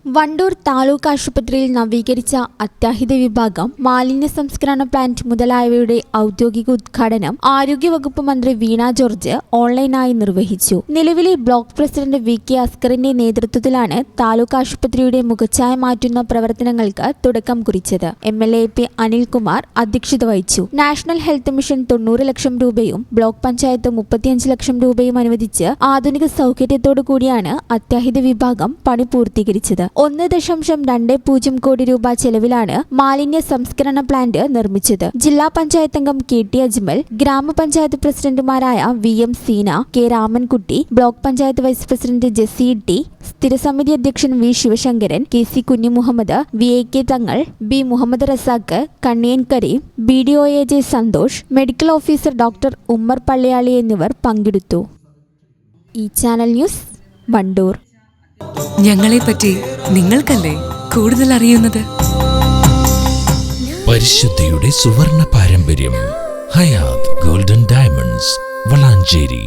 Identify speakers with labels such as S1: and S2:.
S1: വണ്ടൂർ താലൂക്ക് ആശുപത്രിയിൽ നവീകരിച്ച അത്യാഹിത വിഭാഗം, മാലിന്യ സംസ്കരണ പ്ലാന്റ് മുതലായവയുടെ ഔദ്യോഗിക ഉദ്ഘാടനം ആരോഗ്യവകുപ്പ് മന്ത്രി വീണ ജോർജ് ഓൺലൈനായി നിർവഹിച്ചു. നിലവിലെ ബ്ലോക്ക് പ്രസിഡന്റ് VK അസ്കറിന്റെ നേതൃത്വത്തിലാണ് താലൂക്ക് ആശുപത്രിയുടെ മുഖച്ഛായ മാറ്റുന്ന പ്രവർത്തനങ്ങൾക്ക് തുടക്കം കുറിച്ചത്. MLA P അനിൽകുമാർ അധ്യക്ഷത വഹിച്ചു. നാഷണൽ ഹെൽത്ത് മിഷൻ 90 ലക്ഷം രൂപയും ബ്ലോക്ക് പഞ്ചായത്ത് 35 ലക്ഷം രൂപയും അനുവദിച്ച് ആധുനിക സൗകര്യത്തോടു കൂടിയാണ് അത്യാഹിത വിഭാഗം പണി പൂർത്തീകരിച്ചത്. 1.20 കോടി രൂപ ചെലവിലാണ് മാലിന്യ സംസ്കരണ പ്ലാന്റ് നിർമ്മിച്ചത്. ജില്ലാ പഞ്ചായത്ത് അംഗം KT അജ്മൽ, ഗ്രാമപഞ്ചായത്ത് പ്രസിഡന്റുമാരായ VM Seena, K Ramankutty, block panchayat vice president Jessy T, സ്ഥിരസമിതി അധ്യക്ഷൻ V Sivasankaran, KC Kunjumuhammed, VAK Thangal, B Muhammad Razak, Kanniyan Kareem, BDO AJ Santhosh, medical officer doctor Ummer Palliyali എന്നിവർ പങ്കെടുത്തു. ഈ ചാനൽ ന്യൂസ്, വണ്ടൂർ.
S2: ഞങ്ങളെപ്പറ്റി നിങ്ങൾക്കല്ലേ കൂടുതൽ അറിയുന്നത്?
S3: പരിശുദ്ധിയുടെ സുവർണ പാരമ്പര്യം. Hayath golden diamonds, Valanchery.